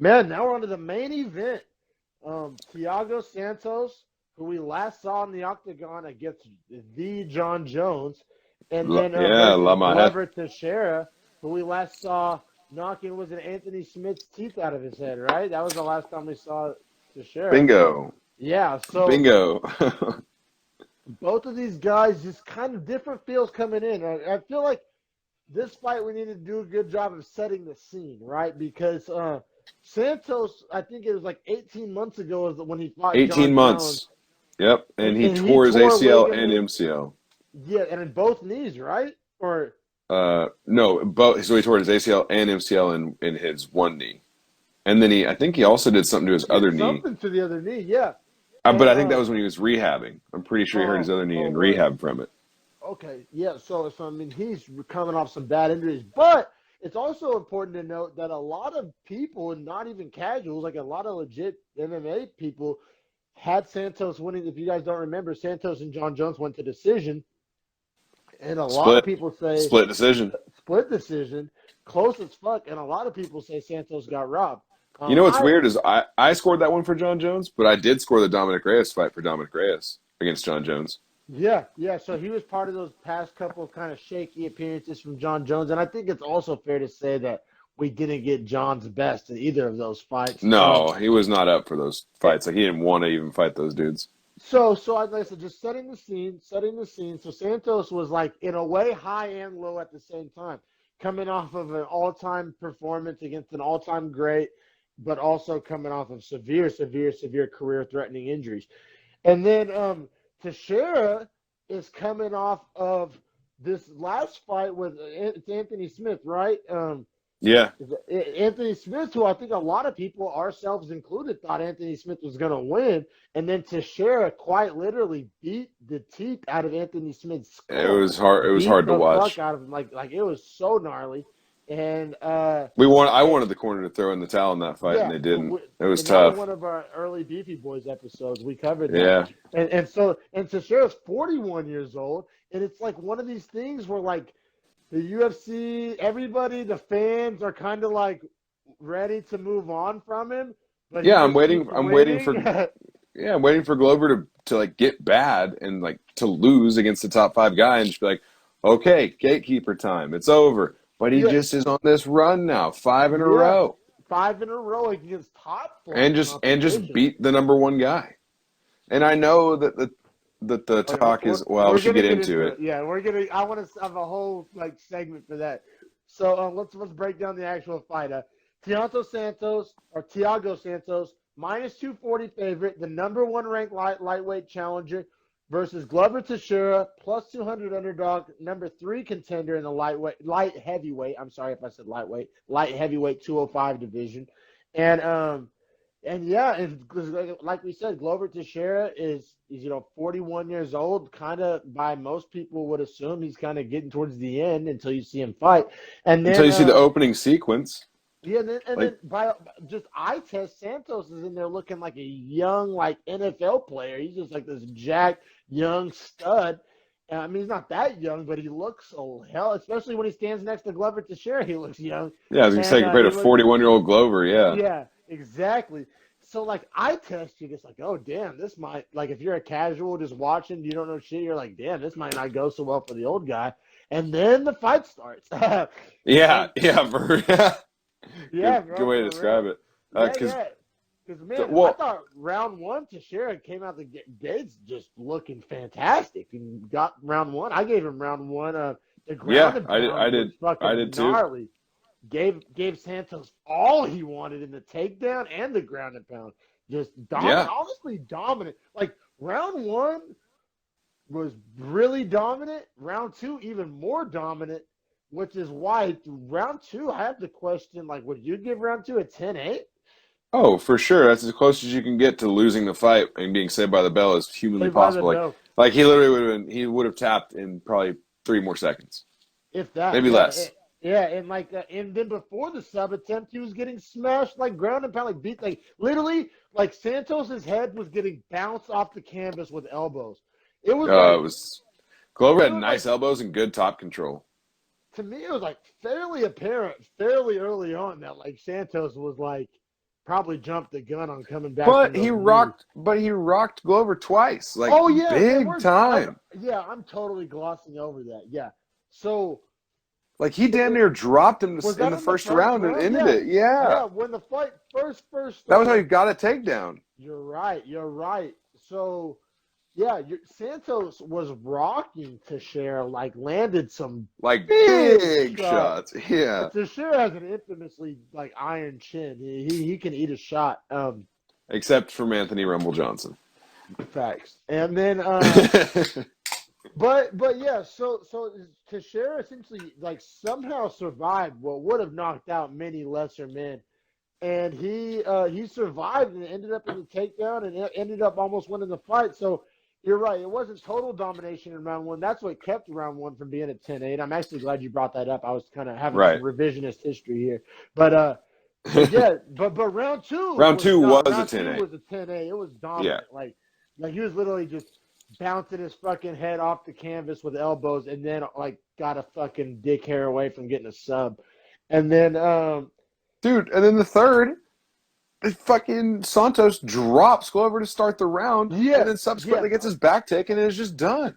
Man, now we're on to the main event. Thiago Santos, who we last saw in the octagon against the John Jones, and then Yeah, versus La Majet. Glover Teixeira, who we last saw knocking, was it Anthony Smith's teeth out of his head, right? That was the last time we saw Teixeira. Bingo. Yeah, so Bingo. both of these guys just kind of different feels coming in. I feel like this fight we need to do a good job of setting the scene, right? Because Santos, I think it was like 18 months ago, is when he fought 18 John Jones, months. Yep. and, And he and he tore his tore ACL and ligaments. MCL. Yeah, and in both knees, right? Or No, both. So he tore his ACL and MCL in his one knee. And then I think he also did something to his he other did knee. something to the other knee, yeah. But And I think that was when he was rehabbing. I'm pretty sure he hurt his other knee in was rehab from it. okay, yeah. So I mean, he's coming off some bad injuries, but it's also important to note that a lot of people, and not even casuals, like a lot of legit MMA people, had Santos winning. If you guys don't remember, Santos and John Jones went to decision, and a lot of Split. people say Split decision. split decision, close as fuck, and a lot of people say Santos got robbed. You know what's I weird is I scored that one for John Jones, but I did score the Dominic Reyes fight for Dominic Reyes against John Jones. Yeah, yeah. So he was part of those past couple of kind of shaky appearances from John Jones, and I think it's also fair to say that we didn't get John's best in either of those fights. No, he was not up for those fights. Like he didn't want to even fight those dudes. So like I said, just setting the scene, setting the scene. So Santos was like in a way high and low at the same time, coming off of an all-time performance against an all-time great, but also coming off of severe career-threatening injuries. And then Teixeira is coming off of this last fight with it's Anthony Smith, right? Yeah, Anthony Smith, who I think a lot of people, ourselves included, thought Anthony Smith was going to win, and then Teixeira quite literally beat the teeth out of Anthony Smith's it skull, was hard. It was beat hard to the fuck watch. out of him, like it was so gnarly, and I wanted the corner to throw in the towel in that fight, and yeah, they didn't. It was and that was tough. one of our early Beefy Boys episodes. We covered that, Yeah. and Teixeira's 41 years old, and it's like one of these things where like the UFC, everybody, the fans are kind of like ready to move on from him, but he Yeah, just keeps I'm waiting winning. for I'm waiting for Glover to like get bad and like to lose against the top five guy and just be like, okay, gatekeeper time, it's over. But he Yeah, just is on this run now, five in a yeah, row, five in a row against top flight and just competition. beat the number one guy. And I know that the Okay, talk is, well, we we're should gonna get get into into it. it. Yeah, we're gonna. I want to have a whole like segment for that. So let's break down the actual fight. Thiago Santos minus 240 favorite, the number one ranked lightweight challenger versus Glover Teixeira plus 200 underdog, number three contender in the light heavyweight. I'm sorry if I said lightweight, light heavyweight 205 division, and yeah, and like we said, Glover Teixeira is 41 years old. Kind of by most people would assume he's kind of getting towards the end until you see him fight, and Until then you see the opening sequence. yeah, and Like, then by just eye test, Santos is in there looking like a young like NFL player. He's just like this jacked young stud. I mean, he's not that young, but he looks old. Hell, especially when he stands next to Glover Teixeira, he looks young, yeah, I was gonna say and compared he to looks 41-year-old Glover, yeah. yeah, exactly. So like I test you just like, oh damn, this might like if you're a casual just watching, you don't know shit, you're like, damn, this might not go so well for the old guy. And then the fight starts. Yeah, And yeah, yeah. yeah, Good bro, way to for describe real. it. Yeah, Because yeah. Because man, I well, thought round one Teixeira came out the gates just looking fantastic and got round one. I gave him round one. The ground yeah, and pound was I did fucking too. gnarly. Gave Santos all he wanted in the takedown and the ground and pound. Just dominant, Yeah. honestly dominant. Like round one was really dominant. Round two even more dominant, which is why round two I have to question like, would you give round two a 10-8? Oh, for sure. That's as close as you can get to losing the fight and being saved by the bell as humanly Saved by the possible. bell. Like he literally he would have tapped in probably 3 more seconds, If that, maybe yeah, less. yeah, and like, and then before the sub attempt, he was getting smashed like ground and pound, like beat, like literally, like Santos's head was getting bounced off the canvas with elbows. It was It like, was Glover it had was like nice elbows and good top control. to me, it was like fairly apparent, fairly early on that like Santos was like probably jumped the gun on coming back from But those he knees. rocked Glover twice, like Oh yeah, big time. I'm totally glossing over that. Yeah. So Like he damn it, near dropped him was in that the in the first first round and round? ended Yeah. it. Yeah, Yeah. When the fight first that was how he started. got a takedown. You're right. You're right. So yeah, Santos was rocking Teixeira, like landed some Like big big shots. shots. Yeah, Teixeira has an infamously like iron chin. He can eat a shot. except from Anthony Rumble Johnson. Facts. And then but yeah, so Teixeira essentially like somehow survived what would have knocked out many lesser men. And he survived and ended up in the takedown and ended up almost winning the fight. So you're right. It wasn't total domination in round one. That's what kept round one from being a 10-8. I'm actually glad you brought that up. I was kind of having some Right. revisionist history here. But yeah, but round two Round was two not. was a Round two 10-8. was a 10-8. It was Yeah. dominant. Like he was literally just bouncing his fucking head off the canvas with elbows and then like got a fucking dick hair away from getting a sub. And then Dude, and then the third, fucking Santos drops Glover to start the round, yeah, and then yeah. subsequently gets his back taken and is just done.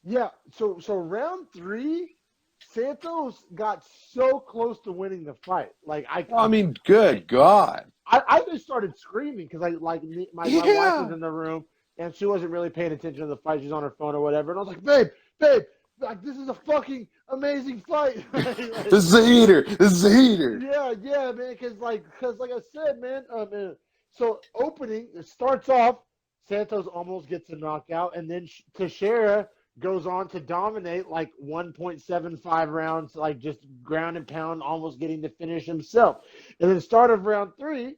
Yeah, so round three, Santos got so close to winning the fight. Like I mean, good God. I just started screaming because my wife was Yeah. in the room and she wasn't really paying attention to the fight. She's on her phone or whatever, and I was like, babe, like this is a fucking amazing fight. This is a heater. This is a heater. Yeah, man. Because like I said, man. So opening it starts off. Santos almost gets a knockout, and then Teixeira goes on to dominate like 1.75 rounds, like just ground and pound, almost getting to finish himself. And then start of round three,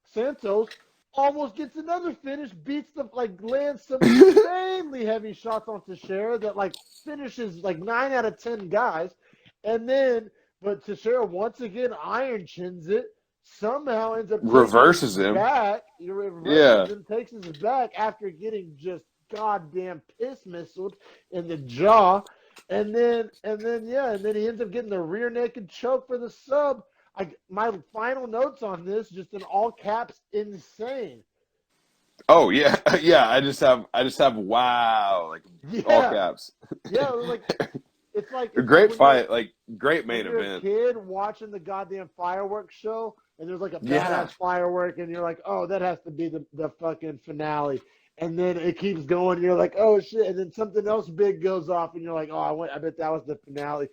Santos almost gets another finish, beats lands some insanely heavy shots on Teixeira that like finishes like 9 out of 10 guys. And then, but Teixeira once again iron chins it, somehow ends up Reverses taking his him. back. He reverses Yeah. him, takes his back after getting just goddamn piss missiled in the jaw. And then he ends up getting the rear naked choke for the sub. My final notes on this, just in all caps, insane. Oh yeah, yeah. I just have wow, like all Yeah, caps. yeah. It's like Great when fight, like great when main you're event. a kid watching the goddamn fireworks show, and there's like a Yeah. badass firework, and you're like, oh, that has to be the fucking finale. And then it keeps going, and you're like, oh shit, and then something else big goes off, and you're like, oh, I bet that was the finale.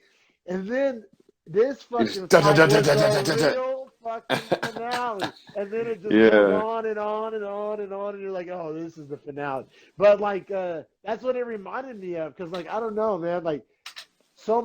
And then this fucking Da, da, fight da, da, was da, da, the da, da. real fucking finale. And then it just goes Yeah. on and on and on and on, and you're like, oh, this is the finale. But like, that's what it reminded me of, because like, I don't know, man, like so many.